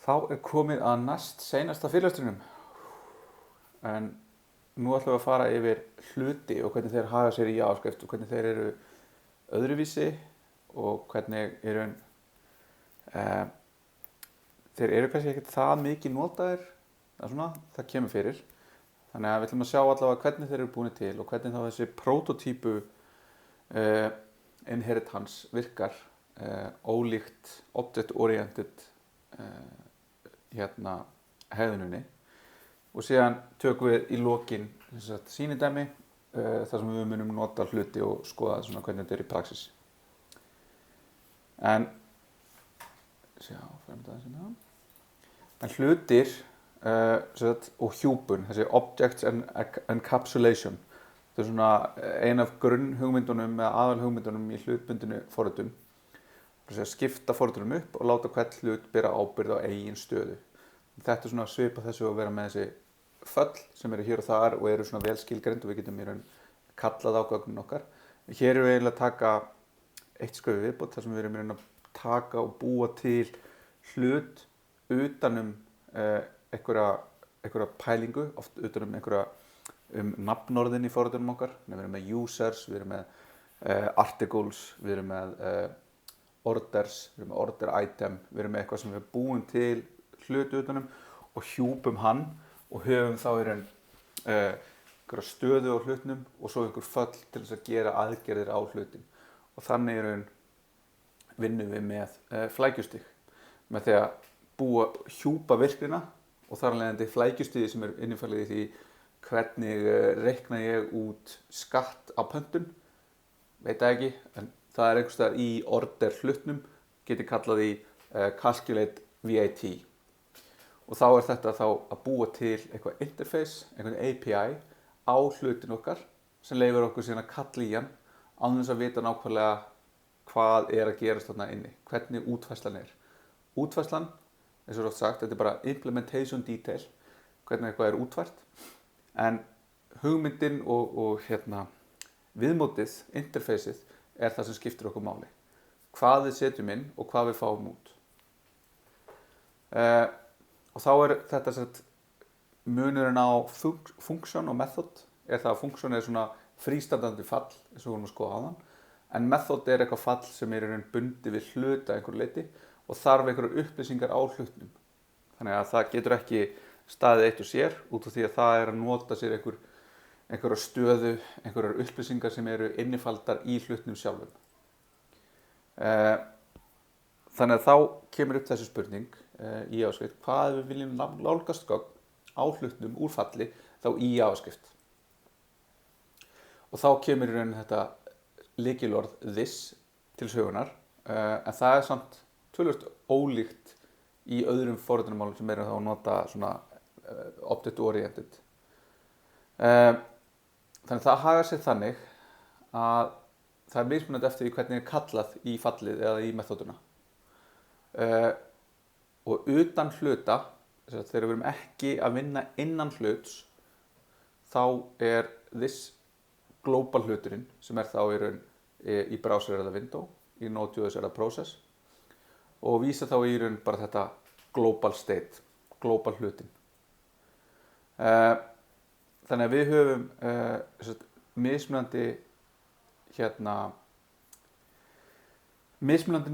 Þá komið að næst seinasta fyrirlestrinum en nú ætlum við að fara yfir hluti og hvernig þeir haga sér í JavaScript og hvernig þeir eru öðruvísi og hvernig þeir eru kannski ekkert það mikið notaðir, það kemur fyrir. Þannig að við ætlum að sjá allavega hvernig þeir eru búin til og hvernig þá þessi prototípu inheritance virkar, ólíkt object-oriented hegðuninni. Og síðan tökum við í lokin sýnidæmi þar sem við munum nota hluti og skoða svona hvernig þetta er í praxis. En hlutir og hjúpun, þessi objects and encapsulation, þetta er svona ein af grunnhugmyndunum eða aðalhugmyndunum í hlutbundinni forritun. Skipta forritunum upp og láta hvern hlut bera ábyrgð á eigin stöðu. Þetta er svona svipað þessu að vera með þessi föll sem eru hér og þar og eru svona vel skilgreind og við getum í raun kallað á gögnin okkar. Hér erum við eiginlega að taka eitt skref viðbót þar sem við erum í raun að taka og búa til hlut utanum einhverja pælingu, oft utanum einhverja nafnorðin í forritunum okkar. Við erum með users, við erum með articles, við erum með orders, við erum með order item, við erum með eitthvað sem við búum til hlut utanum og hjúpum hann og höfum þá í raun einhverja stöðu á hlutnum og svo einhver föll til þess að gera aðgerðir á hlutin. Og þannig í raun vinnum við með flækjustig, með því að hjúpa virknina og þar af leiðandi flækjustigi sem er innifalið í því hvernig reikna ég út skatt á pöntun, veit það ekki, en það er einhvers staðar í order hlutnum, geti kallað í calculate VAT. Og þá er þetta þá að búa til eitthvað interface, einhvern API á hlutin okkar sem leyfir okkur síðan að kalla í hann án þess að vita nákvæmlega hvað er að gerast þarna inni, hvernig útfærslan er. Útfærslan, eins og oft sagt, þetta er bara implementation detail, hvernig eitthvað er útfært, en hugmyndin og viðmótið, interfaceið, er það sem skiptir okkur máli. Hvað við setjum inn og hvað við fáum út. Og þá er þetta munurinn á function og method, er það að function er svona frístandandi fall, eins og við vorum að skoða áðan, en method er eitthvað fall sem er í raun bundið við hluta einhverju leyti og þarf einhverju upplýsingar á hlutnum. Þannig að það getur ekki staðið eitt og sér út af því að það er að nota sér einhverja stöðu, einhverjar upplýsingar sem eru innifaldar í hlutnum sjálfum. Þannig að þá kemur upp þessi spurning í JavaScript, hvað við viljum nálgast gögn á hlutnum úr falli þá í JavaScript. Og þá kemur í raun þetta lykilorð this til sögunar, en það er samt töluvert ólíkt í öðrum forritunarmálum sem eru þá að nota svona object-oriented. Þannig það hagar sér þannig að það er mismunandi eftir því hvernig er kallað í fallið eða í methoduna. Og utan hluta, þegar við erum ekki að vinna innan hluts, þá er this global hluturinn sem er þá í raun í browser eða window, í Node.js eða process og vísa þá í raun bara þetta global state, global hlutin. Þannig að við höfum mismunandi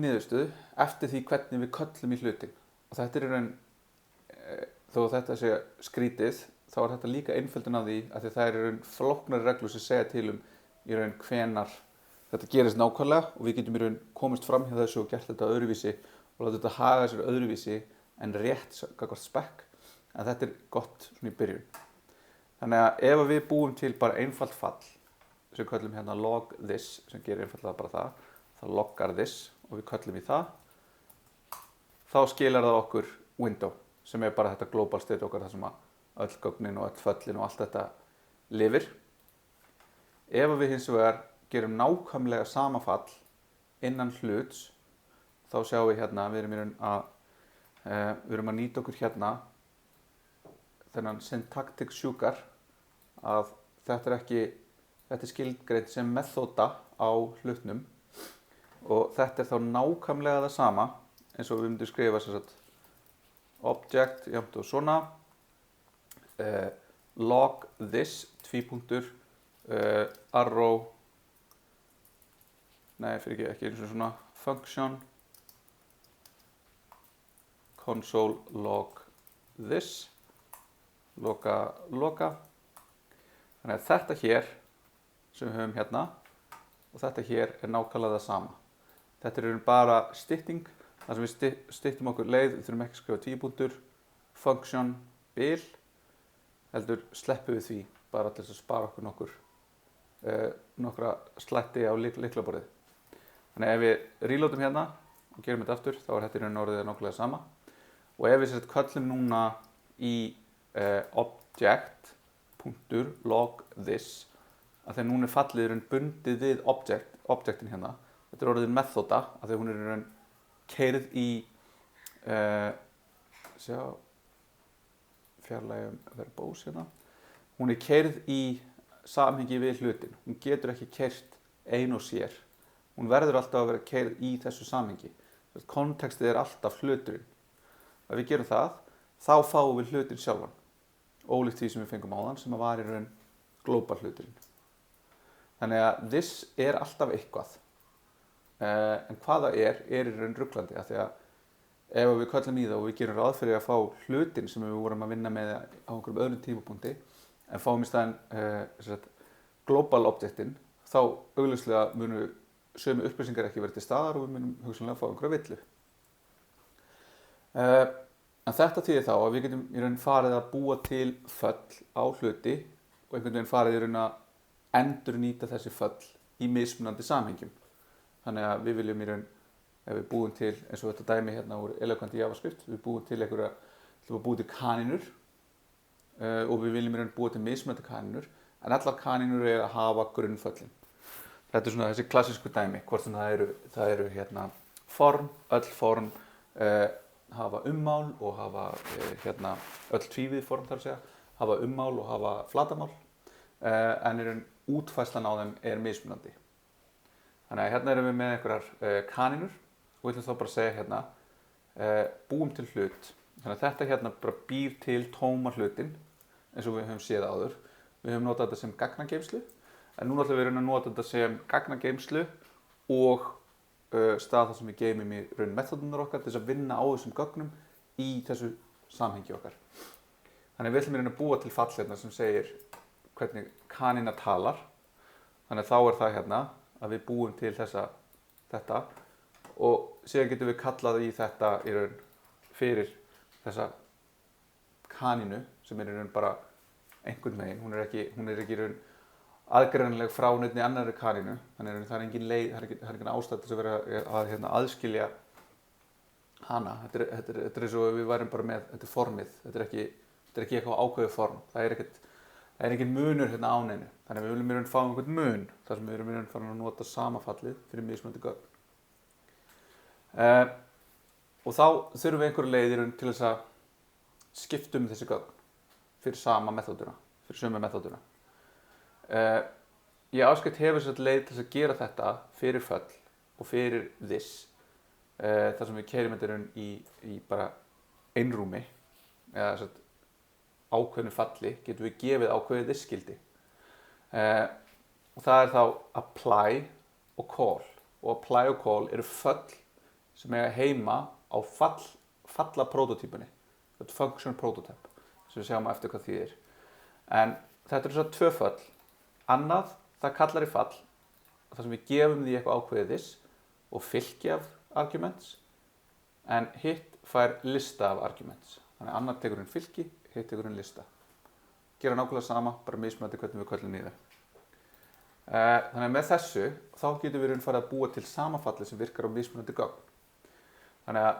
niðurstöðu eftir því hvernig við köllum í hlutin. Og þetta er í raun, þó þetta sé skrítið, þá er þetta líka einföldun af því að það er í raun flóknari reglur sem segja til í raun hvenar þetta gerist nákvæmlega og við getum í raun komist fram hjá þessu og gert þetta öðruvísi og láta þetta haga sér öðruvísi en rétt gagnvart spec, en þetta er gott svona í byrjun. Þannig að ef við búum til bara einfalt fall sem köllum hérna log this, sem gerir einfallega bara það loggar this og við köllum í það, þá skilar það okkur window sem er bara þetta global state okkar þar sem að öll gögnin og öll föllin og allt þetta lifir. Ef við hins vegar gerum nákvæmlega sama fall innan hluts, þá sjáum við hérna, við erum að nýta okkur hérna þennan syntactic sugar að þetta er skilgreint sem methoda á hlutnum og þetta er þá nákvæmlega það sama eins og við myndum skrifa object, jafnt og svona, log this, tvípunktur, arrow, nei, fyrir ekki eins og svona, function, console log this, loka. Þannig að þetta hér sem við höfum hérna og þetta hér er nákvæmlega það sama. Þetta er bara stytting, þar sem við styttum okkur leið, við þurfum ekki að skrifa tvípunktur, function, bil, heldur sleppum við því bara til þess að spara okkur nokkra slætti á lyklaborðið. Þannig að ef við reloadum hérna og gerum þetta aftur, þá er þetta í raun og orðið nákvæmlega sama. Og ef við köllum núna í object.log this, að þegar núna er fallið bundið við objectin hérna, þetta er orðið methoda, að þegar hún er keyrð í fjarlægjum verbose hérna, hún er keyrð í samhengi við hlutin, hún getur ekki keyrt ein og sér, hún verður alltaf að vera keyrð í þessu samhengi. Kontekstið er alltaf hluturinn. Ef við gerum það, þá fáum við hlutin sjálfan, ólíkt því sem við fengum áðan, sem var í raun global hluturinn. Þannig að this er alltaf eitthvað, en hvað það er í raun ruglandi, af því að ef við köllum í það og við gerum ráð fyrir að fá hlutin sem við vorum að vinna með á einhverjum öðrum tímapunkti, en fáum í staðinn global objectin, þá augljóslega munu sömu upplýsingar ekki verið til staðar og við munum hugsanlega að fá einhverja villu. En þetta þýðir þá að við getum í raun farið að búa til föll á hluti og einhvern veginn farið í raun að endurnýta þessi föll í mismunandi samhengjum. Þannig að við viljum í raun, ef við búum til, eins og þetta dæmi hérna úr Eloquent JavaScript, við búum til kanínur og við viljum í raun búa til mismunandi kanínur, en allar kanínur er að hafa grunnföllin. Þetta er svona þessi klassísku dæmi, hvort sem það eru hérna form, öll form hafa ummál og hafa öll tvívið form þar að segja, hafa ummál og hafa flatarmál, en í raun útfærslan á þeim er mismunandi. Þannig að hérna erum við með einhverjar kanínur og við ætlum þá bara að segja hérna búum til hlut. Þannig að þetta hérna bara býr til tóma hlutin eins og við höfum séð áður. Við höfum notað þetta sem gagnageymslu, en núna ætlum við að nota þetta sem gagnageymslu og stað þar sem við geymum í raun methodunar okkar til þess að vinna á þessum gögnum í þessu samhengi okkar. Þannig að við ætlum í raun að búa til fall hérna sem segir hvernig kanína talar. Þannig að þá er það hérna að við búum til þetta og síðan getum við kallað í þetta í raun fyrir þessa kanínu sem er í raun bara einhvern veginn, hún er ekki í raun aðgreinileg frá neinni annarri kanínu, þannig að það er engin leið, það er engin ástæða til að vera að aðskilja hana. Þetta er eins og við værum bara með, þetta er formið, þetta er ekki eitthvað ákveðið form, það er engin munur hérna á neinu, þannig að við viljum í raun fá einhvern mun, þar sem við erum í raun farin að nota sama fallið fyrir mismunandi gögn. Og þá þurfum við einhverja leið í raun til þess að skipta þessi gögn fyrir sama methoduna, fyrir sömu methoduna. JavaScript hefur þess leið til þess að gera þetta fyrir föll og fyrir this, þar sem við keyrum þetta í bara einrúmi, eða ákveðnu falli getum við gefið ákveðið this skildi. Og það er þá apply og call. Og apply og call eru föll sem eiga heima á falla-prototypunni. Þetta er function prototype, sem við sjáum eftir hvað þýðir. En þetta eru svo tvö föll. Annað, það kallar í fall, þar sem við gefum því eitthvað ákveðið this og fylki af arguments, en hitt fær lista af arguments. Þannig annað tekur fylki, hitt tekur lista. Gera nákvæmlega sama, bara mismunandi hvernig við köllum í það. Þannig að með þessu, þá getum við farið að búa til samafalli sem virkar á mismunandi gögn. Þannig að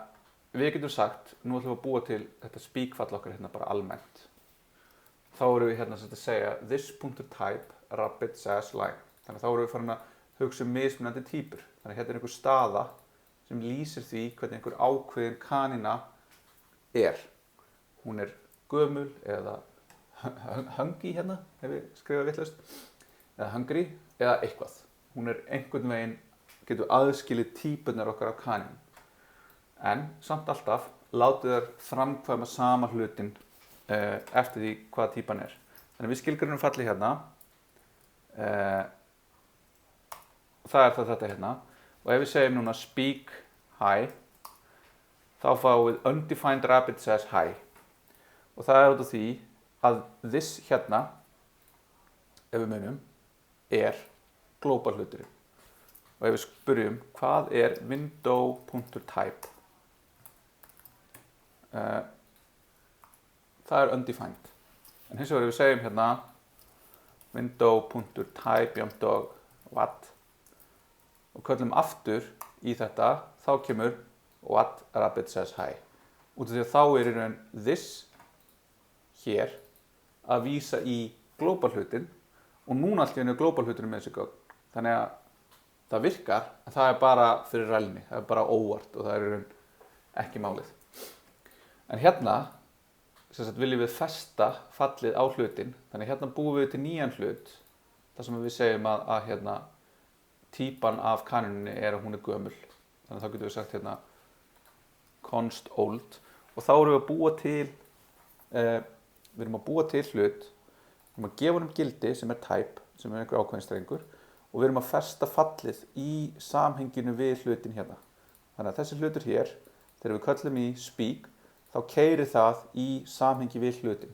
við getum sagt, nú ætlum við að búa til þetta speak-fall okkar hérna bara almennt. Þá erum við hérna að segja this.type rabbit says line. Þannig að þá erum við farin að hugsa mismunandi týpur. Þannig að hérna er einhver staða sem lýsir því hvernig einhver ákveðin kanína er. Hún er gömul eða hungry hérna, ef við skrifa vitlaust, eða hungry eða eitthvað. Hún er einhvern veginn, getur aðskilið týpurnar okkar af kanínum. en samt alltaf látið þær framkvæma sama hlutin eftir því hvaða típan er. Þannig við skilgreinum fallið hérna, það er þetta hérna, og ef við segjum núna speak hi, þá fáum við undefined rapid says hi, og það er út af því að this hérna, ef við munum, er global hluturinn. Og ef við spyrjum hvað er window.type, það er undefined. En hins vegar ef við segjum hérna window.type what og köllum aftur í þetta, þá kemur what rapid says hi. Út af því að þá er í raun this hér að vísa í global hlutin og núna allt í einu global hlutin með þessi gögn. Þannig að það virkar, en það er bara fyrir rælni, það er bara óvart og það er í raun ekki málið. En hérna viljum við festa fallið á hlutin, þannig hérna búum við til nýjan hlut, þar sem við segjum að hérna, típan af kanunni er að hún er gömul. Þannig að þá getum við sagt hérna const old og þá erum við að búa til, við erum að búa til hlut, við erum að gefa honum gildi sem er type, sem er einhver ákveðin strengur og við erum að festa fallið í samhenginu við hlutin hérna. Þannig að þessi hlutur hér, þegar við köllum í speak, þá keyrir það í samhengi við hlutin.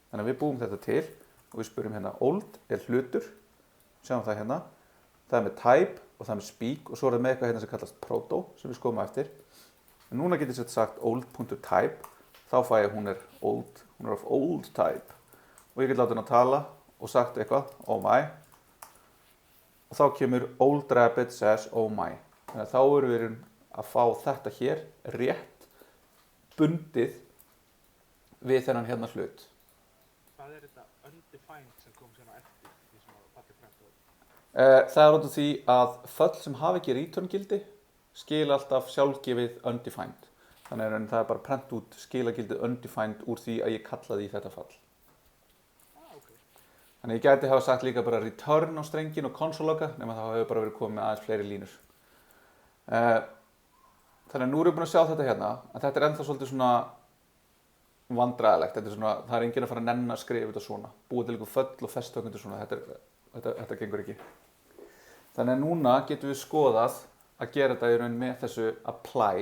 Þannig að við búum þetta til og við spurum hérna old er hlutur, sjáum það hérna, það er með type og það er með speak og svo er það með eitthvað hérna sem kallast proto sem við skoðum eftir. En núna getur ég sagt old.type, þá fæ ég hún er of old type og ég get látið hann að tala og sagt eitthvað, oh my, og þá kemur old rabbit says oh my. Þannig að þá erum við að fá þetta hér rétt bundið við þennan hérna hlut. Hvað er þetta undefined sem kom sérna eftir því sem að fallið prenta út? Það er út af því að föll sem hafa ekki return gildi skila alltaf sjálfgefið undefined. Þannig að það er bara prent út skilagildið undefined úr því að ég kallaði í þetta fall. Okay. Þannig ég gæti hafa sagt líka bara return á strengin og console-loga, nema þá hefur bara verið komið með aðeins fleiri línur. Þannig að nú erum við búin að sjá þetta hérna, en þetta er ennþá svolítið svona vandræðilegt. Það er enginn að fara að nenna að skrifa þetta svona. Búa til einhver föll og festökundur svona, þetta gengur ekki. Þannig að núna getum við skoðað að gera þetta í raun með þessu apply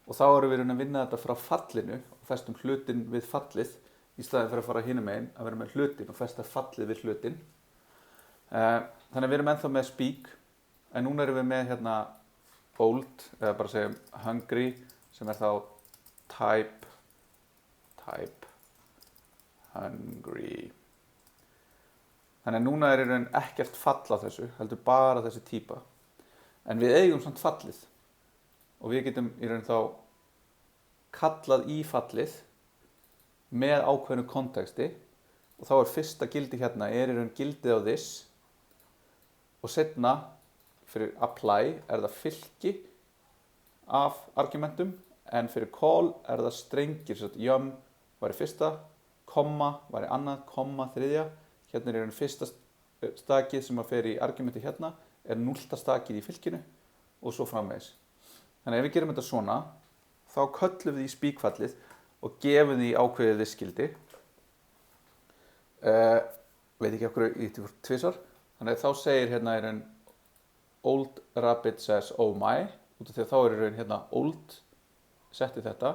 og þá erum við í raun að vinna þetta frá fallinu og festum hlutin við fallið í staðið fyrir að fara hinum megin að vera með hlutin og festa fallið við hlutin. Þannig að við erum ennþá með speak, en núna erum við með hérna old, eða bara segjum hungry, sem er þá type hungry. Þannig að núna er í raun ekkert fall á þessu, heldur bara þessi típa. En við eigum samt fallið og við getum í raun þá kallað í fallið með ákveðnu konteksti og þá er fyrsta gildi hérna er í raun gildið á this og seinna fyrir apply er það fylki af argumentum en fyrir call er það strengir, svo að yum var í fyrsta, komma var í annað, komma þriðja, hérna er í raun fyrsta stakið sem að fer í argumenti hérna er 0. stakið í fylkinu og svo framvegis. Þannig að ef við gerum þetta svona, þá köllum við í speak-fallið og gefum því ákveðið skildi. Veit ekki okkur í þetta fyrir tvisvar. Þannig að þá segir hérna í raun old rabbit says oh my, út af því að þá er í raun hérna old setti þetta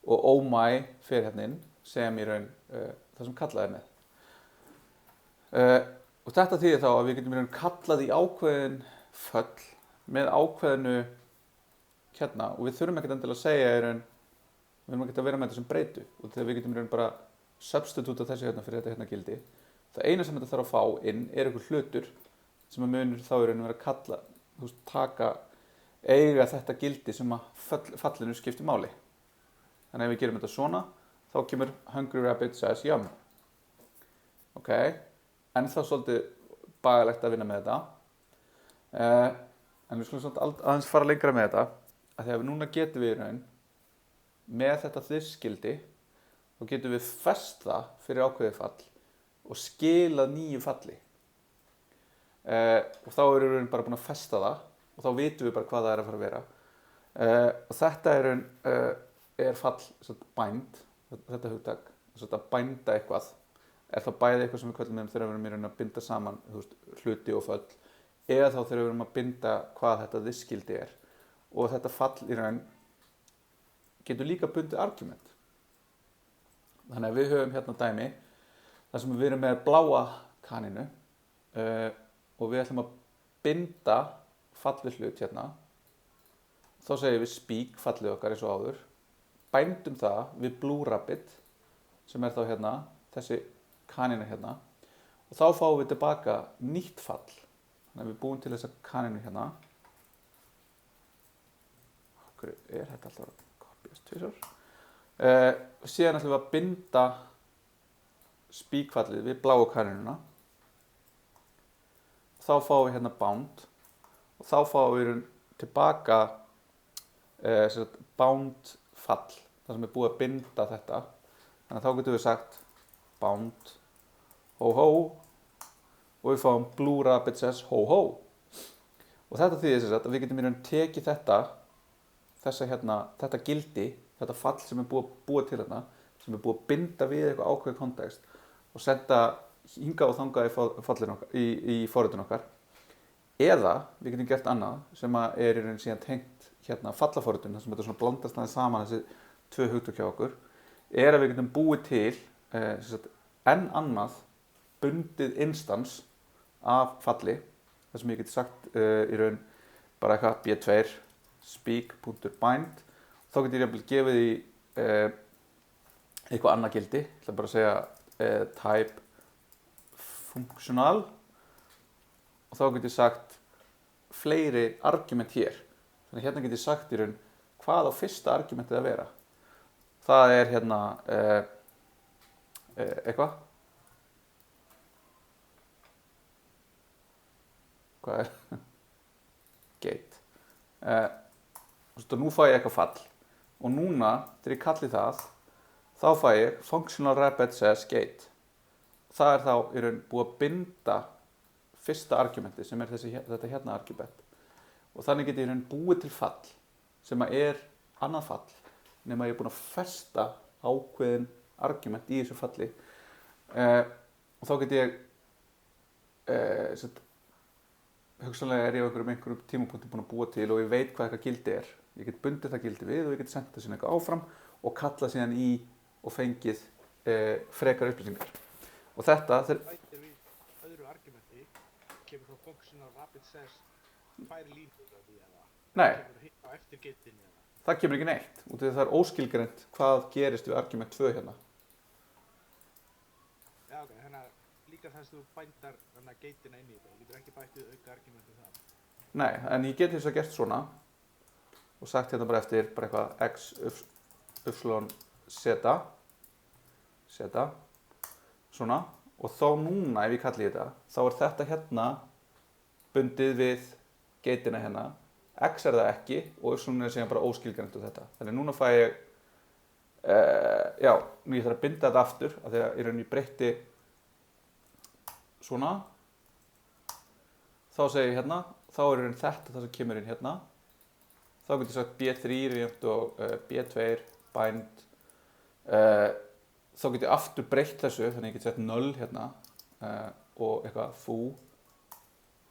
og oh my fer hérna inn sem í raun það sem kallað er með. Og þetta þýðir þá að við getum í raun kallað í ákveðin föll með ákveðinu hérna og við þurfum ekkert endilega að segja í raun, við þurfum ekkert að vera með þetta sem breytu og þegar við getum í raun bara substituta þessu hérna fyrir þetta hérna gildi. Það eina sem þetta þarf að fá inn er einhver hlutur sem að munur þá í raun vera að kalla, þú veist, taka, eiga þetta gildi sem að fallinu skiptir máli. Þannig að ef við gerum þetta svona, þá kemur hungry rabbit says yum. Ok, en þá svolítið bagalegt að vinna með þetta. En við skulum svolítið aðeins fara lengra með þetta, að þegar við núna getum við í raun, með þetta this gildi, þá getum við fest það fyrir ákveðið fall og skilað nýju falli. Og þá erum við bara búin að festa það og þá vitum við bara hvað það er að fara að vera. Og þetta er fall bænd, þetta hugtak, að bænda eitthvað, er það bæði eitthvað sem við köllum þegar við erum í raun að binda saman hluti og föll, eða þá þegar við erum að binda hvað þetta þisskildi er. Og þetta fall í raun getur líka bundið argument. Þannig að við höfum hérna dæmi þar sem við erum með bláa kaninu og við ætlum að binda fallið hlut hérna. Þá segjum við speak fallið okkar eins og áður, bændum það við blue rabbit sem er þá hérna þessi kanina hérna og þá fáum við tilbaka nýtt fall. Þannig að við búum til þessa kaninu hérna. Okkur er þetta alltaf að kopíast tvisvar. Síðan ætlum við að binda spíkfallið við bláu kaninuna. Þá fáum við hérna bound og þá fáum við tilbaka bound fall, þar sem er búið að binda þetta. Þannig að þá getum við sagt bound ho ho og við fáum blue rabbit says ho ho. Og þetta þýðir að við getum tekið þetta gildi, þetta fall sem er búið að búa til hérna, sem er búið að binda við eitthvað ákveðið kontekst og senda hingað og þangað í forritun okkar. Eða við getum gert annað sem er í raun síðan tengt hérna fallaforritun, þar sem þetta blandast aðeins saman þessi tvö hugtök hjá okkur, er að við getum búið til enn annað bundið instans af falli, þar sem ég geti sagt í raun bara eitthvað b2 speak.bind. Þá getur ég jafnvel gefið í eitthvað annað gildi. Ég ætla bara að segja type functional og þá getur ég sagt fleiri argument hér. Þannig hérna getur ég sagt í raun hvað á fyrsta argumentið að vera. Það er hérna eitthvað. Hvað er? Gate. Og nú fæ ég eitthvað fall og núna þegar ég kalli það þá fæ ég functional rabbit says gate. Það er þá í raun búið að binda fyrsta argumenti sem er þetta hérna argument og þannig get ég í raun búið til fall sem er annað fall nema ég er búin að festa ákveðin argument í þessu falli og þá get ég hugsanlega er ég á einhverjum tímapunkti búin að búa til og ég veit hvað eitthvað gildi er. Ég get bundið það gildi við og ég get sent það síðan eitthvað áfram og kallað síðan í og fengið frekar upplýsingar. Og þetta Bætir við öðru argumenti, kemur þá functional rabbit says tvær línur af því eða? Nei. Kemur hitt á eftir getinu eða? Það kemur ekki neitt, út af því það er óskilgreint hvað gerist við argument 2 hérna. Já, ok, þannig að líka þess að þú bændar geitina inn í þetta, þú getur ekki bætt við auka argumentu þar. Nei, en ég get þess að gert svona og sagt hérna bara eftir bara eitthvað x, y, z, svona og þá núna ef ég kalli þetta, þá er þetta hérna bundið við geitina hérna, x er það ekki og y er síðan bara óskilgreint úr þetta. Þannig núna fæ ég, nú ég þarf að binda þetta aftur af því að í rauninni breytti svona, þá segi ég hérna, þá er í rauninni þetta það sem kemur inn hérna. Þá getur ég sagt B3 jafnt og B2 bind. Þá getur ég aftur breytt þessu, þannig ég get sett 0 hérna og eitthvað foo.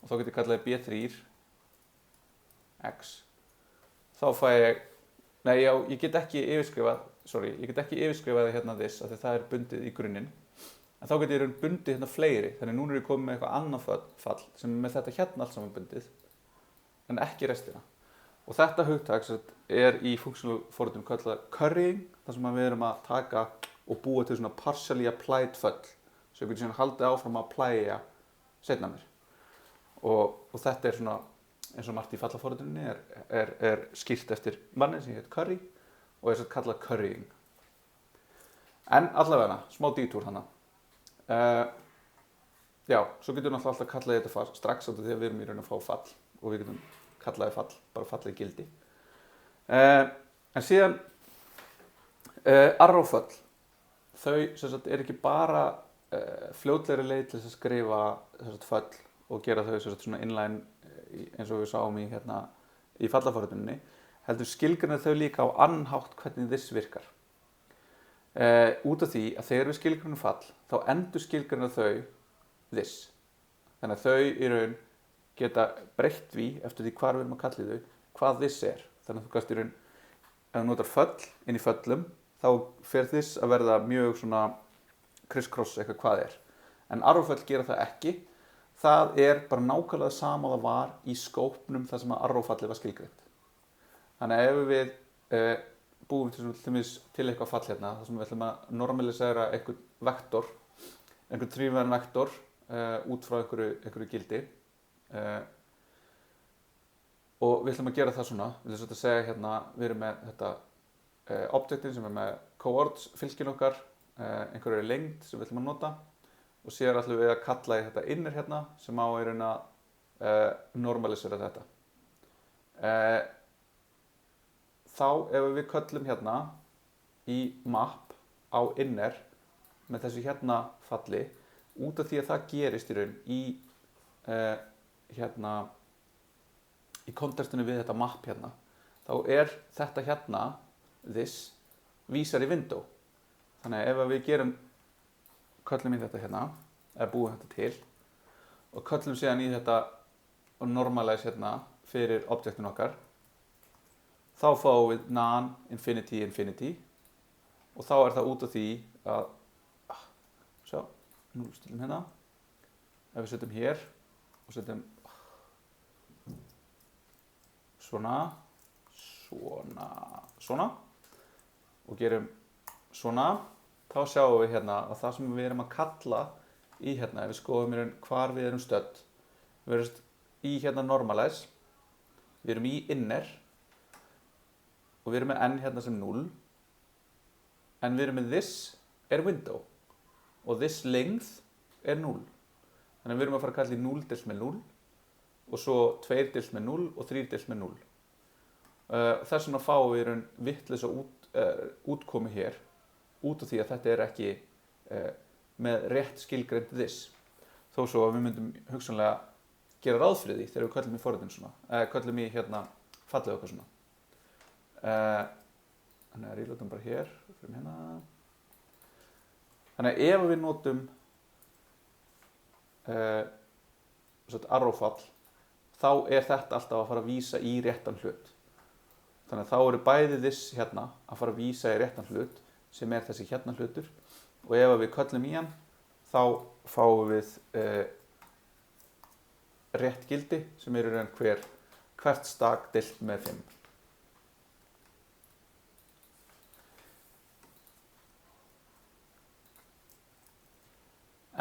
Og þá getur ég kallaði B3 x. Þá fæ ég, ég get ekki yfirskrifað hérna this, af því það er bundið í grunninn. En þá getur ég bundið hérna fleiri, þannig núna er ég komið með eitthvað annað fall sem er með þetta hérna allt saman bundið, en ekki restina. Og þetta hugtak er í functional forritum kallað currying, þar sem við erum að taka og búa til svona partially applied föll, sem við getum svona haldið áfram að applya seinna mér. Og þetta er svona, eins og margt í fallaforrituninni, er skýrt eftir manni sem heit Curry og er kallað currying. En allavega, smá detour hana. Svo getum við náttúrulega alltaf kallað þetta strax á því að við erum í raun að fá fall og við getum kallaði fall, bara fallið gildi. En síðan arrowföll, þau er ekki bara fljótlegri leið til að skrifa föll og gera þau svona inline eins og við sáum í fallaforrituninni, heldur skilgreina þau líka á annan hátt hvernig this virkar. Út af því að þegar við skilgreinum fall, þá endur skilgreina þau this. Þannig að þau í raun geta breytt því eftir því hvar við erum að kalla þau, hvað this er. Þannig að þú kannst í raun, ef þú notar föll inn í föllum, þá fer this að verða mjög svona criss-cross eitthvað hvað er. En arrowföll gera það ekki. Það er bara nákvæmlega sama það var í skópnum þar sem að arrowfallið var skilgreint. Þannig að ef við búum til eitthvað fall hérna, þar sem við ætlum að normalisera einhvern vektor, einhvern þrívíðan vektor út frá einhverju gildi, og við ætlum að gera það svona, við ætlum að segja hérna, við erum með þetta objektin sem er með coords fylgin okkar, einhverju lengd sem við ætlum að nota, og síðan ætlum við að kalla í þetta inner hérna sem á í raun að normalisera þetta. Þá ef við köllum hérna í map á inner með þessu hérna falli, út af því að það gerist í raun í kontekstinu við þetta map hérna, þá er þetta hérna, this, vísar í window. Þannig að ef við köllum í þetta hérna, eða búum þetta til, og köllum síðan í þetta og normalize hérna fyrir objektin okkar, þá fáum við non, infinity, infinity, og þá er það út af því að, nú stillum hérna, ef við setjum hér og setjum svona og gerum svona, þá sjáum við hérna að það sem við erum að kalla í hérna, ef við skoðum hvar við erum stödd, við erum í hérna normalize, við erum í inner og við erum með n hérna sem 0, en við erum með this er window og this length er 0. Þannig að við erum að fara að kalla í 0 deilt með 0 og svo 2 deilt með 0 og 3 deilt með 0. Þess vegna fáum við vitlausa útkomu hér, út af því að þetta er ekki með rétt skilgreint this. Þó svo að við myndum hugsanlega gera ráð fyrir því þegar við köllum í forritun svona, köllum í hérna fallið okkar svona. Þannig að reloadum bara hér, fyrir hérna. Þannig að ef við notum arrowfall, þá er þetta alltaf að fara að vísa í réttan hlut. Þannig að þá eru bæði this hérna að fara að vísa í réttan hlut, sem er þessi hérna hlutur, og ef við köllum í hann, þá fáum við rétt gildi, sem er hvert stak deilt með 5.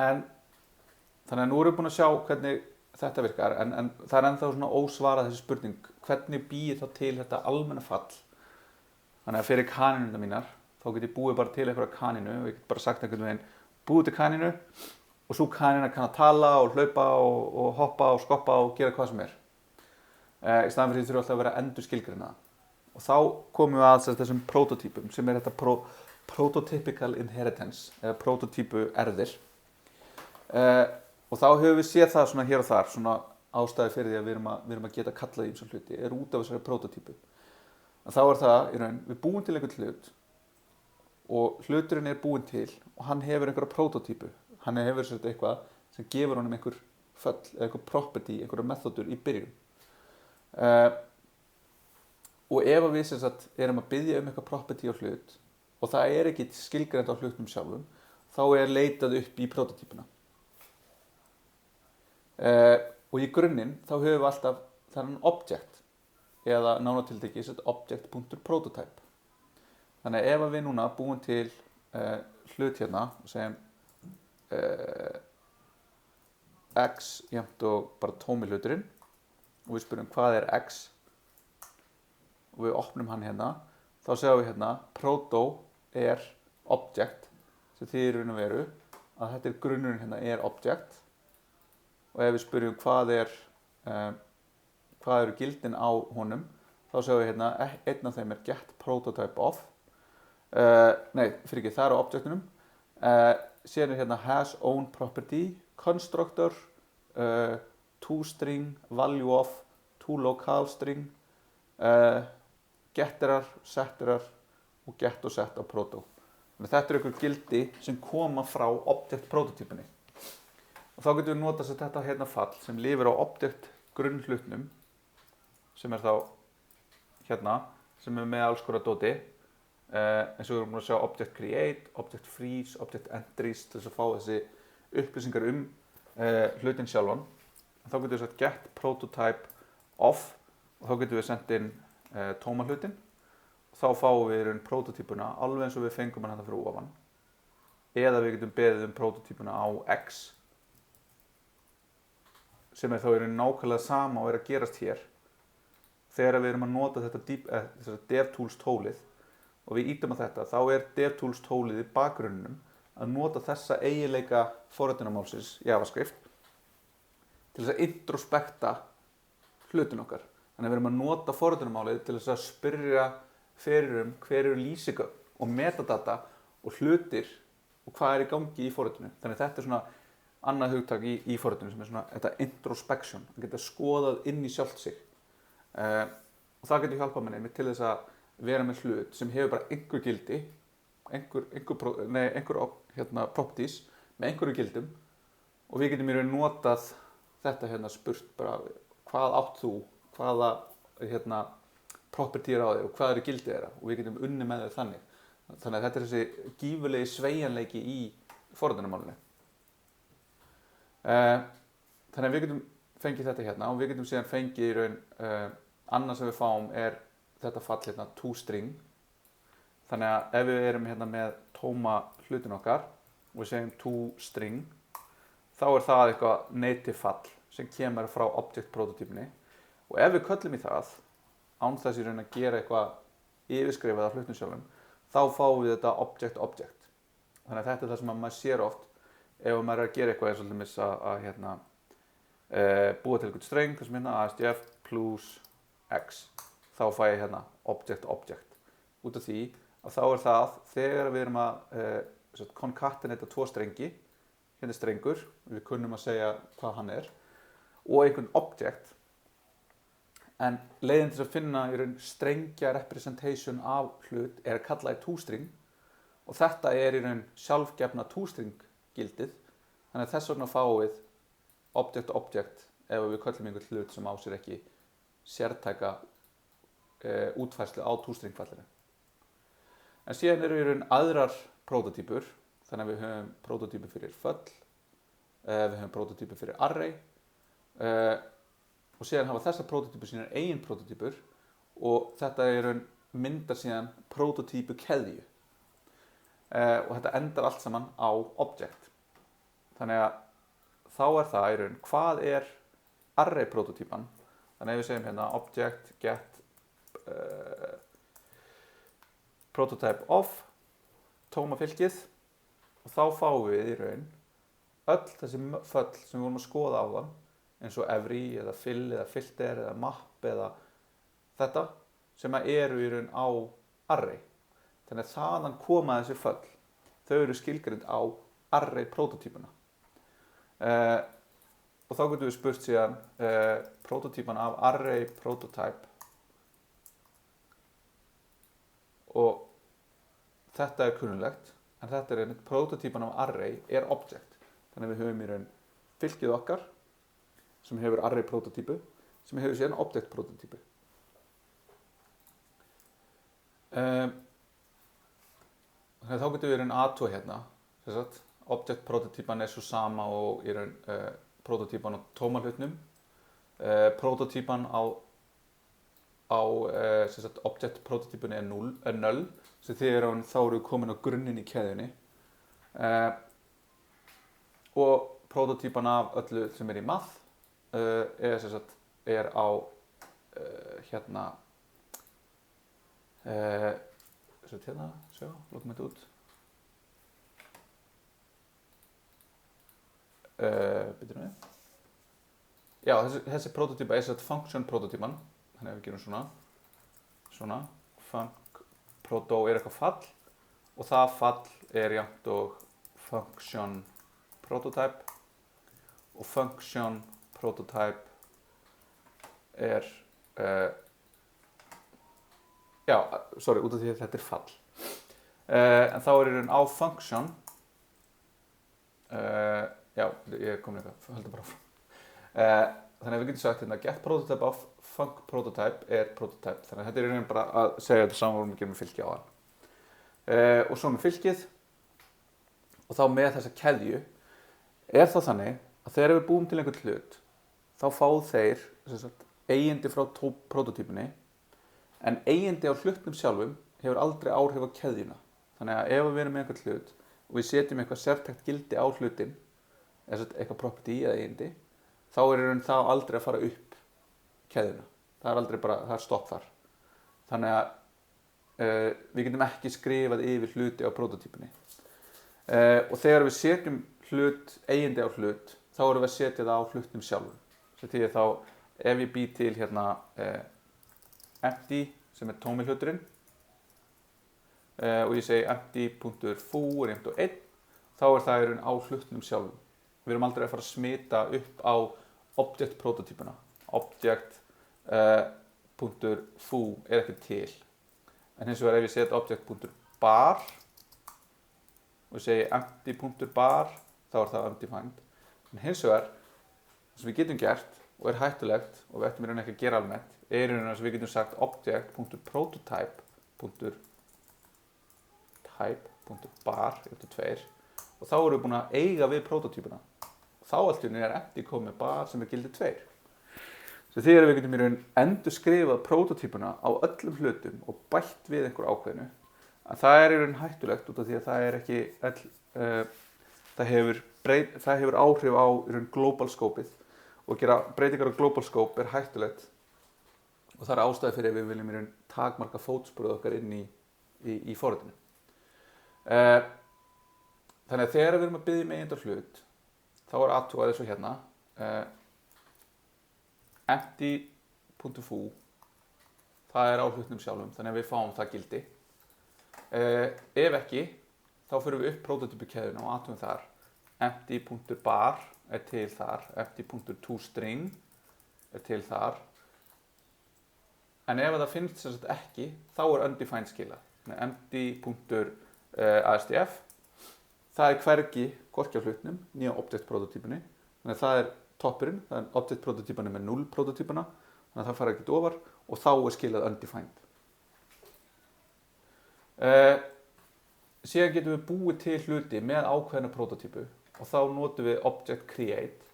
Þannig að nú erum við búin að sjá hvernig þetta virkar, en það er ennþá svona ósvarað þessi spurning, hvernig býr þá til þetta almenna fall? Þannig að fyrir kaninuna mínar, þá get ég búið bara til einhverja kaninu, og ég get bara sagt einhvern veginn, búið til kaninu, og svo kanina kann að tala og hlaupa og hoppa og skoppa og gera hvað sem er. Í staðan fyrir því þurfa alltaf að vera endur skilgreina. Og þá komum við að þessum prototípum, sem er þetta prototypical inheritance, eða prototípu erðir. Og þá höfum við séð það svona hér og þar, svona ástæði fyrir því að við erum að geta kallað í ýmsa hluti, er út af þessari prototípu. En þá er það í raun, við búum til einhvern hlut og hluturinn er búinn til og hann hefur einhverja prototípu. Hann hefur eitthvað sem gefur honum einhver föll, eða einhver property, einhverja methodur í byrjun. Og ef við erum að biðja eitthvað property á hlut og það er ekki skilgreint á hlutnum sjálfum, þá er leitað upp í prototípuna. Og í grunninn þá höfum við alltaf þennan object eða nánatiltekið object.prototype. Þannig að ef við núna búum til hlut hérna og segjum x jafnt og bara tómi hluturinn og við spyrjum hvað er x og við opnum hann hérna, þá sjáum við hérna proto er object, sem þýðir raun og veru að þetta er grunnurinn hérna er object. Og ef við spyrjum hvað eru gildin á honum, þá sjáum við hérna, einn af þeim er get prototype of, það er á objectunum, síðan er hérna has own property, constructor, toString, value of, toLocale string, getterar, setterar og get og set á proto. Þannig að þetta eru ykkur gildi sem koma frá object prototypunni. Og þá getum við notað þetta hérna fall sem lifir á object grunnhlutnum sem er þá hérna, sem er með alls konar dóti. Eins og við erum búin að sjá object create, object freeze, object entries til þess að fá þessi upplýsingar hlutin sjálfan. Þá getum við sagt get prototype of og þá getum við sendt inn tóma hlutin. Þá fáum við prototypuna alveg eins og við fengum hann fyrir ofan. Eða við getum beðið prototypuna á X sem er þá nákvæmlega sama og að gerast hér. Þegar við erum að nota þetta DevTools tólið og við ítum á þetta, þá DevTools tólið í bakgrunnum að nota þessa eiginleika forritunarmálsins JavaScript til þess að introspekta hlutin okkar. Þannig að við erum að nota forritunarmálið til þess að spyrja fyrir hver eru lýsigögn og metadata og hlutir og hvað í gangi í forritinu. Þannig að þetta svona annað hugtak í forritinu sem svona þetta introspection, að geta skoðað inn í sjálft sig. Og það getur hjálpað manni til þess að vera með hlut sem hefur bara einhver gildi, einhver properties með einhverju gildum og við getum í raun notað þetta spurt bara hvað átt þú, hvaða property á þér og hvað eru gildið þeirra og við getum unnið með þau þannig. Þannig að þetta er þessi gífurlegi sveigjanleiki í forritunarmálinu. Þannig að við getum fengið þetta hérna og við getum síðan fengið í raun annað sem við fáum þetta fall hérna toString. Þannig að ef við erum hérna með tóma hlutin okkar og við segjum toString þá það eitthvað native fall sem kemur frá object prototypunni og ef við köllum í það án þess í raun að gera eitthvað yfirskrifað af hlutnum sjálfum, þá fáum við þetta object. Þannig að þetta er það sem maður sér oft ef maður að gera eitthvað eins og að búa til eitthvað streng, þessum hérna ASDF plus X. Þá fæ ég hérna object. Út af því að þá það þegar við erum að concatenata tvo strengi, hérna strengur, við kunnum að segja hvað hann og einhvern object. En leiðin til að finna í raun strengja representation af hlut að kalla í toString og þetta í raun sjálfgefna toString gildið. Þannig að þess vegna fáum við object ef við köllum einhvern hlut sem á sér ekki sértæka útfærslu á toString fallinu. En síðan eru í raun aðrar prototypur, þannig að við höfum prototypur fyrir föll, við höfum prototypur fyrir array og síðan hafa þessar prototypur sínar eigin prototypur og þetta í raun myndar síðan prototypu keðju og þetta endar allt saman á object. Þannig að þá það í raun hvað array prototypan. Þannig að við segjum hérna object get prototype of tóma fylkið og þá fáum við í raun öll þessi föll sem við vorum að skoða áðan eins og every eða fill eða filter eða map eða þetta sem eru í raun á array. Þannig að þaðan koma þessi föll. Þau eru skilgreind á array prototypuna. Og þá getum við spurt síðan prototypan af array prototype og þetta kunnulegt en þetta prototypan af array object. Þannig að við höfum í raun fylkið okkar sem hefur array prototypu sem hefur síðan object prototypu. Þannig að þá getum við í raun aðtúa hérna. Object prototypan svo sama og í raun prototypan á tóma hlutnum. Prototypan á object prototypunni null sem þegar þá eru við komin á grunninn í keðjunni. Og prototypan af öllu sem í math á hérna lókum þetta út byrjum við já, þessi prototypa function prototypan þannig að við gerum svona func proto eitthvað fall og það fall jafnt og function prototype og function prototype já, sorry, út af því að þetta er fall. En þá er í raun á function, já, ég kom eitthvað, höldum bara áfram. Þannig að við getum sagt hérna, get prototype of func prototype er prototype. Þannig að þetta er í raun bara að segja þetta saman og við gerum fylki á hann. Og svo með fylkið, og þá með þessa keðju, er þá þannig að þegar við búum til einhvern hlut, þá fá þeir eigindi frá prototypunni, en eigindi á hlutnum sjálfum hefur aldrei áhrif á keðjuna. Þannig að ef við erum með einhvern hlut og við setjum eitthvað sértækt gildi á hlutin, eitthvað property eða eigindi, þá er það aldrei að fara upp keðjuna. Það er aldrei bara, það er stopp þar. Þannig að við getum ekki skrifað yfir hluti á prototypunni. Og þegar við setjum eigindi á hlut, þá erum við að setja það á hlutnum sjálfum. Svo því að þá, ef ég bý til hérna empty, sem er tómi hluturinn, og ég segi empty.foo er jafnt og 1, þá er það í raun á hlutnum sjálfum. Við erum aldrei að fara að smita upp á object prototypuna. Object.foo er ekki til. En hins vegar ef ég setja object.bar og ég segi empty.bar, þá er það undefined. En hins vegar, það sem við getum gert og er hættulegt og við ættum í raun ekki að gera almennt, er í raun að við getum sagt object.prototype.type.bar og þá erum við búin að eiga við prototypuna. Þá allt í raun er empty komið bar sem er gildi 2. Svo þegar við getum í raun endur skrifað prototypuna á öllum hlutum og bætt við einhver ákveðinu, að það er í raun hættulegt út af því að það er ekki það hefur áhrif á í raun global scope-ið og gera breytingar á global scope er hættulegt og það er ástæði fyrir að við viljum í raun takmarka fótsporið okkar inn í forritinu. Þannig að þegar við erum að biðja eigindi á hlut, þá er athugað eins og hérna empty.foo, það er á hlutnum sjálfum, þannig að við fáum það gildi. Ef ekki, þá fyrir við upp prototypukeðjuna og athugum þar empty.bar er til þar, empty.toString er til þar, en ef það finnst sem sagt ekki, þá er undefined skilað. empty.astf, það er hvergi hvorki á hlutnum, nýja object prototypunni, þannig að það er toppurinn, það er object prototypunni með 0 prototypuna, þannig að það fara ekkert ofar og þá er skilað undefined. Síðan getum við búið til hluti með ákveðna prototypu og þá notum við object create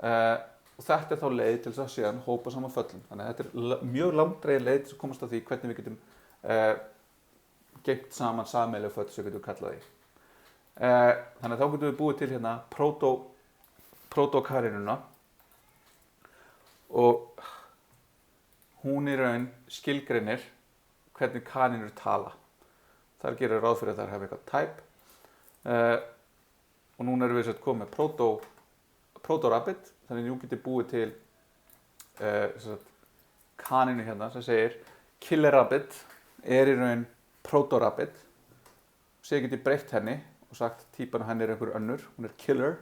og þetta er þá leið til þess að síðan hópa saman föllum. Þannig að þetta er mjög langdregin leið til að komast að því hvernig við getum geymt saman sameiginleg föll sem við getum kallað því. Þannig að þá getum við búið til hérna proto-karinuna og hún í raun skilgreinir hvernig kaninur tala. Þar gerir ráð fyrir að það hafa eitthvað type og núna erum við komið með proto-rabbit, þannig að nú getur búið til kaninu hérna sem segir killer rabbit er í raun proto-rabbit. Sér getur breytt henni og sagt típan henni er einhver önnur, hún er killer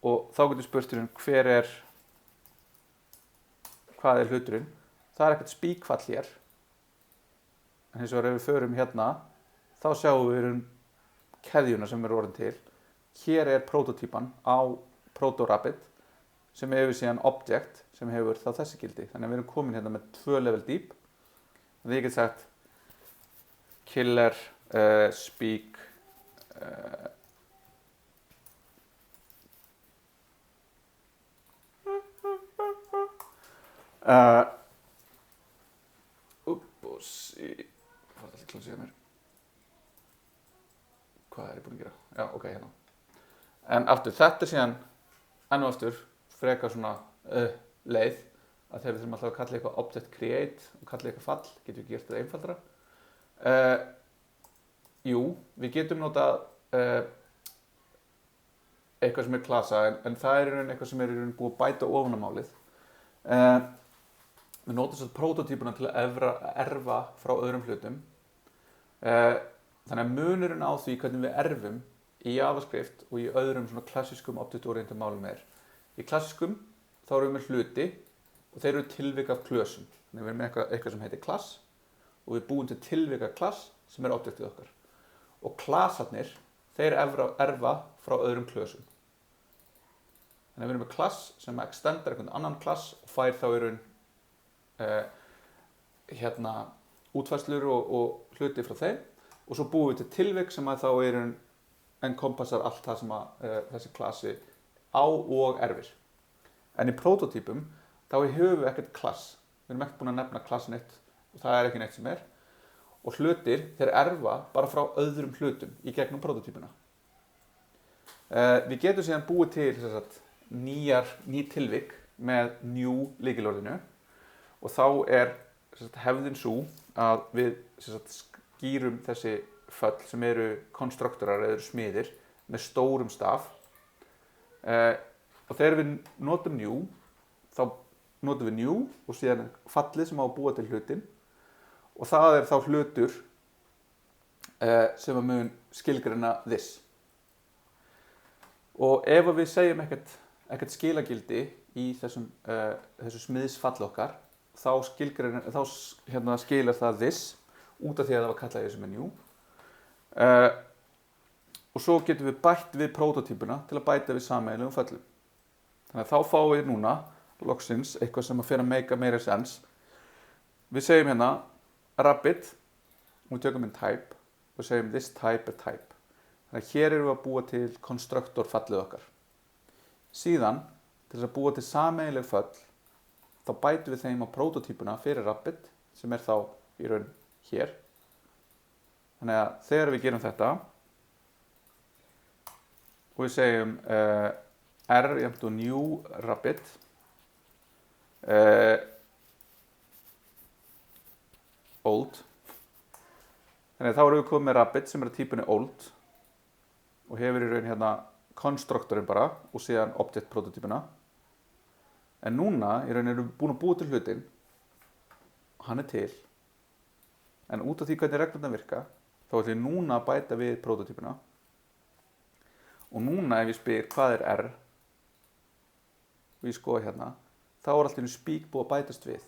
og þá getur spurt hvað er hluturinn. Það er ekkert spíkfall hér. En hins vegar ef við förum hérna, þá sjáum við keðjuna sem er orðin til. Hér er prototypan á proto-rabbit sem hefur síðan object sem hefur þá þessi gildi. Þannig að við erum komin hérna með 2 level deep. Þannig að ég get sagt killer speak hvað er ég búinn að gera? Já, ok, hérna. En aftur, þetta er síðan enn og aftur frekar svona leið að þegar við þurfum alltaf að kalla eitthvað object create og kalla eitthvað fall, getum við gert þetta einfaldara. Jú, við getum notað eitthvað sem er klasa, en það er í raun eitthvað sem er í raun búið að bæta ofan á málið. Við notum svo prototypuna til að erfa frá öðrum hlutum. Þannig að munurinn á því hvernig við erfum í JavaScript og í öðrum svona klassískum object-oriented málum er. Í klassískum þá erum við með hluti og þeir eru tilvik af klösum. Þannig að við erum með eitthvað sem heitir class og við búum til tilvika klass sem er objektið okkar. Og klassarnir, þeir erfa frá öðrum klösum. Þannig að við erum með klass sem extendar einhvern annan klass og fær þá í raun útfærslur og hluti frá þeim og svo búum við til tilvik sem að þá í raun encompassar allt það sem að þessi klassi á og erfir. En í prototípum þá höfum við ekkert klass. Við erum ekkert búin að nefna klass neitt og það er ekki neitt sem er. Og hlutir, þeir erfa bara frá öðrum hlutum í gegnum prototípuna. Við getum síðan búið til ný tilvik með new lykilorðinu og þá er hefðin svo að við skýrum þessi föll sem eru konstruktorar eða smiðir með stórum staf og þegar við notum new þá notum við new og síðan fallið sem á að búa til hlutin og það er þá hlutur sem að mun skilgreina this. Og ef við segjum ekkert skilagildi í þessu smiðsfall okkar þá skilar það this út af því að það var kallað í þessu menu og svo getum við bætt við prototípuna til að bæta við sameiginlegum föllum. Þannig að þá fáum við núna loksins eitthvað sem að fyrir að make meira sense. Við segjum hérna rabbit og við tökum inn type og segjum this type er type. Þannig að hér erum við að búa til konstruktor fallið okkar. Síðan til þess að búa til sameiginleg föll þá bætum við þeim á prototípuna fyrir rabbit sem er þá í raun hér. Þannig að þegar við gerum þetta og við segjum r jafnt og new rabbit old. Þannig að þá erum við komið með rabbit sem er að típunni old og hefur í raun hérna konstruktorinn bara og síðan object prototípuna. En núna í raun erum við búin að búa til hlutin og hann er til. En út af því hvernig reglurnar virka þá ætlum ég núna að bæta við prototípuna og núna ef ég spyr hvað er r og ég skoða hérna þá er alltaf speak búið að bætast við.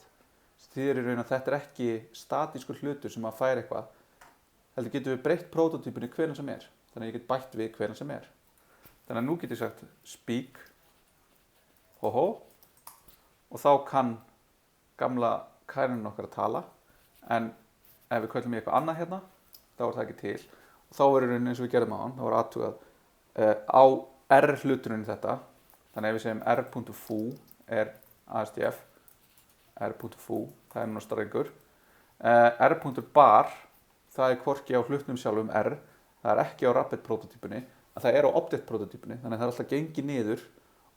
Því er í raun að þetta er ekki statískur hlutur sem að færa eitthvað heldur getum við breytt prototípunni hvenær sem er. Þannig að ég get bætt við hvenær sem er. Þannig að nú get ég sagt speak og þá kann gamla kærnin okkar að tala en ef við köllum í eitthvað annað hérna þá er það ekki til og þá er eins og við gerðum á hann þá er aðtugað á r hluturinn þetta þannig ef við segjum r.foo er ASDF r.foo, það er núna strengur r.bar það er hvorki á hlutnum sjálfum r það er ekki á rabbit prototípunni að það er á object prototípunni þannig að það er alltaf gengið niður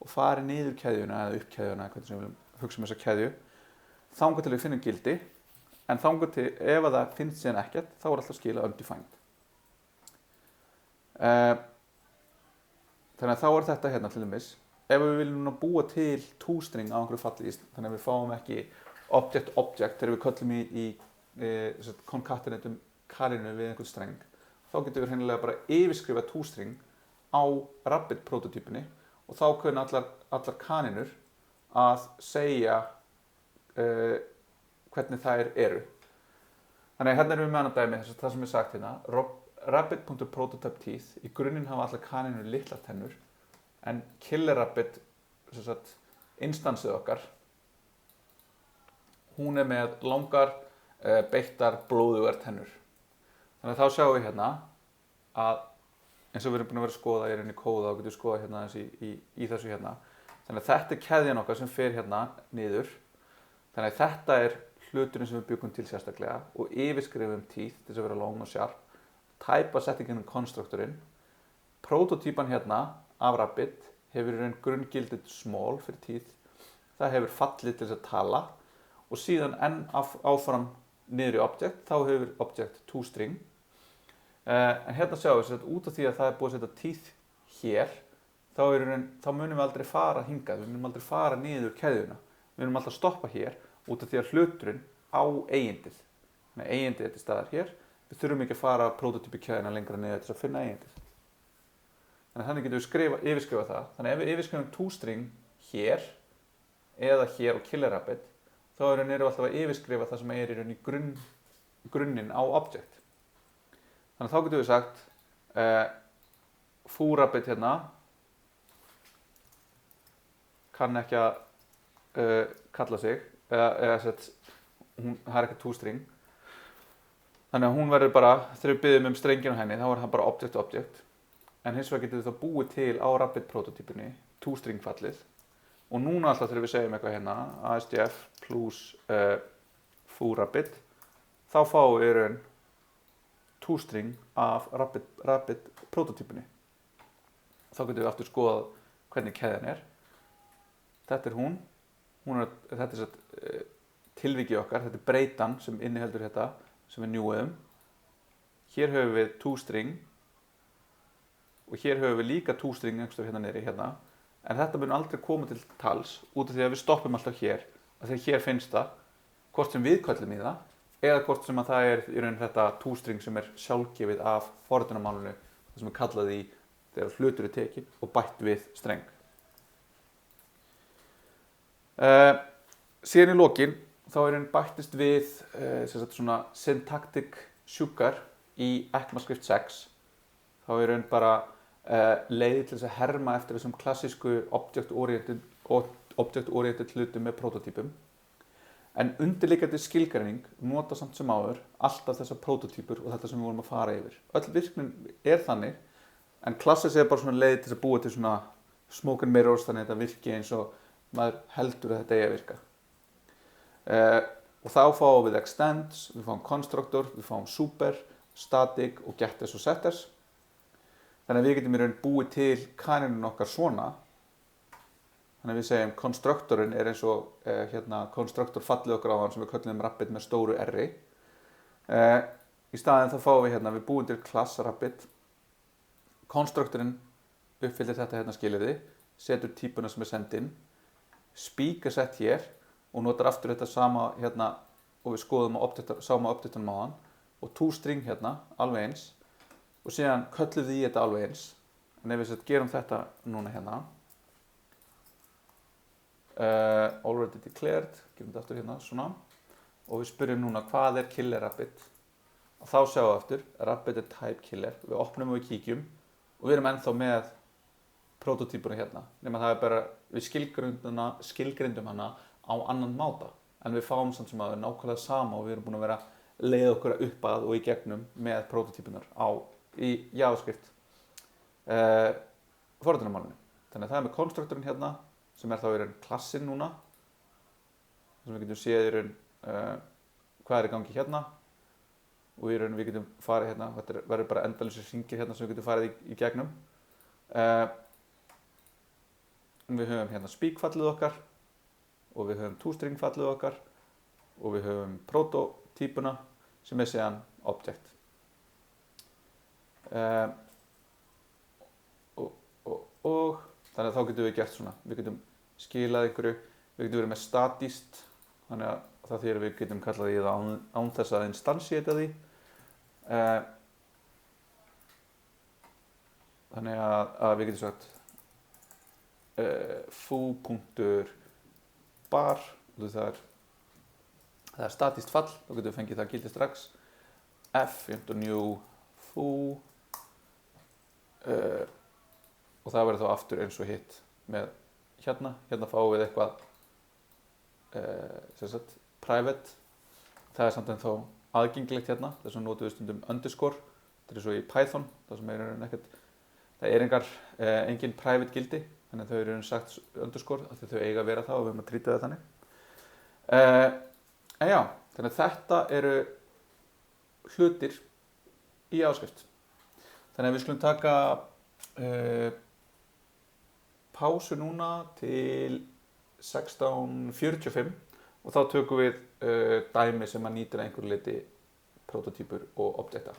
og farið niður keðjuna eða upp keðjuna hvernig sem við viljum hugsa þessa keðju þangað til við finnum gildi en þangað til ef það finnst síðan ekkert þá er alltaf skilað undefined. Þannig að þá er þetta hérna til dæmis ef við viljum búa til toString á einhverju falli þannig að við fáum ekki object þegar við köllum í concatenatum kalinu við einhvern streng þá getum við hreinlega bara yfirskrifa toString á rabbit prototípunni og þá kunna allar kaninur að segja hvernig þær eru. Þannig að hérna erum við með annað dæmi það sem er sagt hérna rabbit.prototype-teeth í grunninn hafa allar kaninur litlar tennur en killer rabbit instansið okkar hún er með langar beittar blóðugar tennur. Þannig að þá sjáum við hérna að eins og við erum búin að vera að skoða í rauninni kóða og getum skoða hérna í þessu hérna. Þannig að þetta er keðjan okkar sem fer hérna niður. Þannig að þetta er hluturinn sem við byggum til sérstaklega og yfirskrifum teeth til þess að vera long og sharp. Type að setja gegnum konstruktorinn. Prototípan hérna af rabbit hefur í raun grunngildið small fyrir teeth. Það hefur fallið til þess að tala og síðan enn áfram niður í object, þá hefur object toString. En hérna sjáum við að út af því að það er búið að setja teeth hér, þá munum við aldrei fara hingað, við munum aldrei fara niður keðjuna. Við munum alltaf stoppa hér út af því að hluturinn á eigindið. Þannig að eigindið er til staðar hér. Við þurfum ekki að fara prototípi keðjuna lengra niður til að finna eigindið. Þannig getum við yfirskrifað það. Þannig ef við yfirskrifum toString hér eða hér og killer rabbit, þá erum við alltaf að yfirskrifa það sem er í raun í grunninn á object. Þannig að þá getum við sagt foo-rabbit hérna kann ekki að kalla sig eða það er ekki toString. Þannig að hún verður bara, þegar við biðjum strenginn á henni, þá er það bara object. En hins vegar getum við þá búið til á Rabbit prototípunni toString fallið. Og núna alltaf þegar við segjum eitthvað hérna, ASDF plus foo-rabbit, þá fáum við raun toString af Rabbit prototípunni. Þá getum við aftur skoðað hvernig keðjan er. Þetta er hún. Þetta er tilvikið okkar, þetta er breytan sem inniheldur þetta sem við njúum. Hér höfum við toString og hér höfum við líka toString einhverstað hérna niðri hérna. En þetta mun aldrei koma til tals út af því að við stoppum alltaf hér. Þegar hér finnst það, hvort sem við köllum í það eða hvort sem að það er í raun þetta toString sem er sjálfgefið af forritunarmálinu, það sem er kallað í þegar hlutur er tekinn og bætt við streng. Síðan í lokin þá er hann bættist við svona syntactic sjúkar í ECMAScript 6. Þá er hann bara leiði til þess að herma eftir þessum klassísku object-oriented hlutum með prototípum. En undirliggjandi skilgreining nota samt sem áður alltaf þessar prototípur og þetta sem við vorum að fara yfir. Öll virknin er þannig, en klassís er bara svona leiði til þess að búa til svona smoke and mirrors, þannig að þetta virki eins og maður heldur að þetta eigi að virka. Og þá fáum við extends, við fáum constructor, við fáum super, static og getters og setters. Þannig að við getum í raun búið til kanínun okkar svona. Þannig að við segjum constructorinn er eins og constructor fallið okkar á hann sem við köllum Rabbit með stóru R-i. Í staðinn þá fáum við við búum til class Rabbit. Constructorinn uppfyllir þetta hérna skilyrði, setur típuna sem er send inn, speak er sett hér og notar aftur þetta sama hérna og við skoðum sama objectunum á hann og toString hérna alveg eins og síðan köllum við í þetta alveg eins. En ef við gerum þetta núna hérna already declared, gerum þetta aftur hérna svona og við spyrjum núna hvað er killer Rabbit og þá sjáum við aftur Rabbit er type killer, við opnum og við kíkjum og við erum ennþá með prototípuna hérna, nema það er bara við skilgreindum hana á annan máta en við fáum samt sem að það er nákvæmlega sama og við erum búin að vera leiða okkur upp að og í gegnum með prototípunar í JavaScript forritunarmálinu. Þannig að það er með constructorinn hérna sem er þá í raun klassin núna sem við getum séð í raun hvað er í gangi hérna og í raun við getum farið hérna, þetta verður bara endalausir hringir hérna sem við getum farið í gegnum. Við höfum hérna speak fallið okkar og við höfum toString fallið okkar og við höfum prototípuna sem er síðan object. Og þannig að þá getum við gert svona, við getum skilað einhverju, við getum verið með statíst, þannig að það þýðir við getum kallað í það án þess að instantiata því. Þannig að við getum sagt foo.bar, það er statíst fall, þá getum við fengið það gildi strax, f.new foo og það verður þá aftur eins og hitt með hérna fáum við eitthvað private, það er samt en þá aðgengilegt hérna, þess að notum við stundum underscore, þetta er svo í Python, það sem er engin private gildi, þannig að þau eru sagt underscore, af því þau eiga að vera það og við erum að trýta það þannig. En já, þannig að þetta eru hlutir í JavaScript. Þannig að við skulum taka pásu núna til 16:45 og þá tökum við dæmi sem að nýtir að einhverju leyti prototípur og objekta.